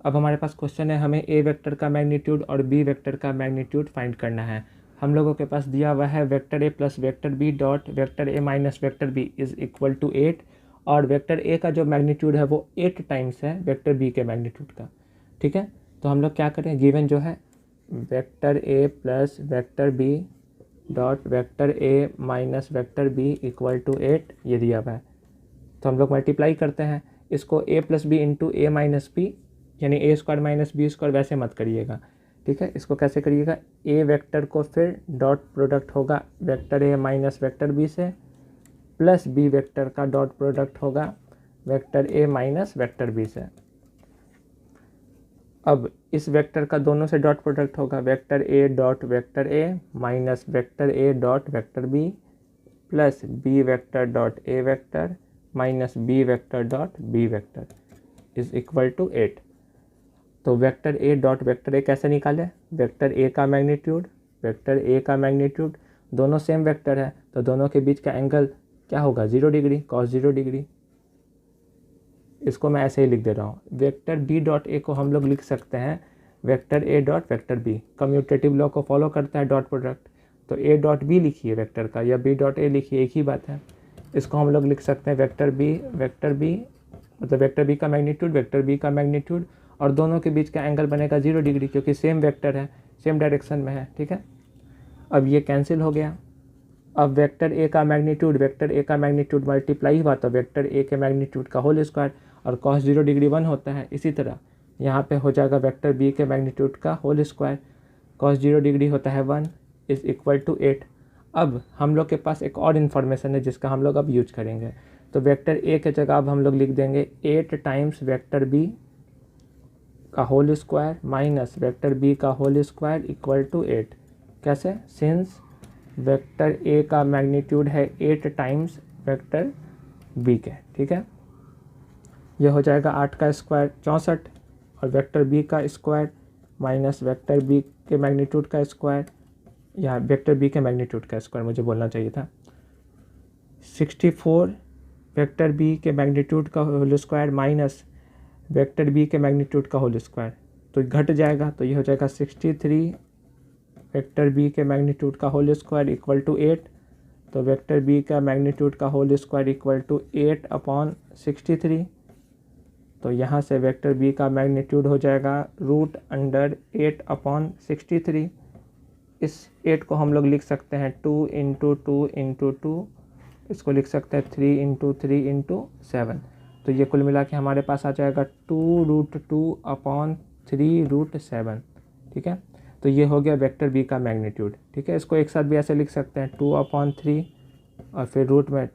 अब हमारे पास क्वेश्चन है, हमें ए वेक्टर का मैग्नीट्यूड और बी वेक्टर का मैग्नीट्यूड फाइंड करना है। हम लोगों के पास दिया हुआ है vector A plus vector B dot vector A minus vector B is equal to 8, और वेक्टर ए का जो मैग्नीट्यूड है वो 8 टाइम्स है वेक्टर बी के मैग्नीट्यूड का। ठीक है, तो हम लोग क्या करें, गिवन जो है vector A plus vector B dot vector A minus vector B equal to 8 ये दिया हुआ है। तो हम लोग मल्टीप्लाई करते हैं इसको, ए प्लस बी इंटू ए माइनस बी, यानी ए स्क्वायर माइनस बी स्क्वायर, वैसे मत करिएगा। ठीक है, इसको कैसे करिएगा, ए वेक्टर को फिर डॉट प्रोडक्ट होगा vector A minus vector B से, प्लस बी वेक्टर का डॉट प्रोडक्ट होगा vector A minus vector B से। अब इस वेक्टर का दोनों से डॉट प्रोडक्ट होगा vector A dot vector A minus vector A dot vector B plus B vector dot A vector minus B vector dot B vector is equal to 8। तो vector A dot vector A कैसे निकाले, vector A का magnitude vector A का magnitude, दोनों same vector है तो दोनों के बीच का एंगल क्या होगा, 0 डिग्री, कॉस 0 डिग्री। इसको मैं ऐसे ही लिख दे रहा हूँ। वेक्टर बी डॉट ए को हम लोग लिख सकते हैं vector A dot vector B, commutative law को फॉलो करता है डॉट प्रोडक्ट, तो ए डॉट बी लिखिए वेक्टर का या बी डॉट ए लिखिए, एक ही बात है। इसको हम लोग लिख सकते हैं वेक्टर बी मतलब वेक्टर बी का मैग्नीट्यूड वेक्टर बी का मैग्नीट्यूड, और दोनों के बीच का एंगल बनेगा 0 डिग्री क्योंकि सेम वेक्टर है, सेम डायरेक्शन में है। ठीक है, अब ये कैंसिल हो गया। अब वेक्टर ए का मैग्नीट्यूड मल्टीप्लाई हुआ तो वेक्टर ए के मैग्नीट्यूड का होल स्क्वायर, और कॉस 0 डिग्री 1 होता है, इसी तरह यहाँ पे हो जाएगा वेक्टर बी के मैग्नीट्यूड का होल स्क्वायर, कॉस 0 डिग्री होता है 1 इज़ इक्वल टू 8। अब हम लोग के पास एक और इन्फॉर्मेशन है जिसका हम लोग अब यूज करेंगे। तो वेक्टर ए के जगह अब हम लोग लिख देंगे 8 टाइम्स वेक्टर बी का whole square minus vector B का होल स्क्वायर इक्वल टू 8। कैसे, सिंस वेक्टर ए का मैग्नीट्यूड है 8 टाइम्स वेक्टर बी के। ठीक है, यह हो जाएगा 8 का स्क्वायर 64, और वेक्टर बी का स्क्वायर माइनस वेक्टर बी के मैग्नीट्यूड का स्क्वायर, या वेक्टर बी के मैग्नीट्यूड का स्क्वायर मुझे बोलना चाहिए था, 64 वेक्टर बी के मैग्नीट्यूड का whole square minus vector B के मैग्नीट्यूड का होल स्क्वायर, तो घट जाएगा, तो ये हो जाएगा 63 वेक्टर बी के मैग्नीट्यूड का होल स्क्वायर इक्वल टू 8। तो वेक्टर बी का मैग्नीट्यूड का whole square equal to 8 upon 63। तो यहाँ से वेक्टर बी का मैग्नीट्यूड हो जाएगा रूट अंडर 8 अपॉन 63। इस 8 को हम लोग लिख सकते हैं 2 इंटू 2 इंटू 2, इसको लिख सकते हैं 3 इंटू 3 इंटू 7। तो ये कुल मिला के हमारे पास आ जाएगा 2√2 अपॉन 3√7। ठीक है, तो ये हो गया वेक्टर बी का मैग्नीट्यूड। ठीक है, इसको एक साथ भी ऐसे लिख सकते हैं 2/3 और फिर रूट में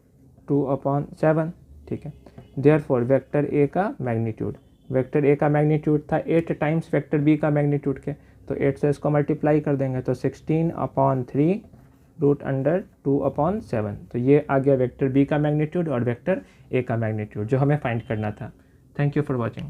2/7। ठीक है, देयरफॉर वेक्टर ए का मैग्नीट्यूड था 8 टाइम्स वेक्टर बी का मैग्नीट्यूड के, तो 8 से इसको मल्टीप्लाई कर देंगे तो 16/3 रूट अंडर 2/7। तो ये आ गया वेक्टर बी का मैग्नीट्यूड और वेक्टर ए का मैग्नीट्यूड जो हमें फाइंड करना था। Thank you for watching.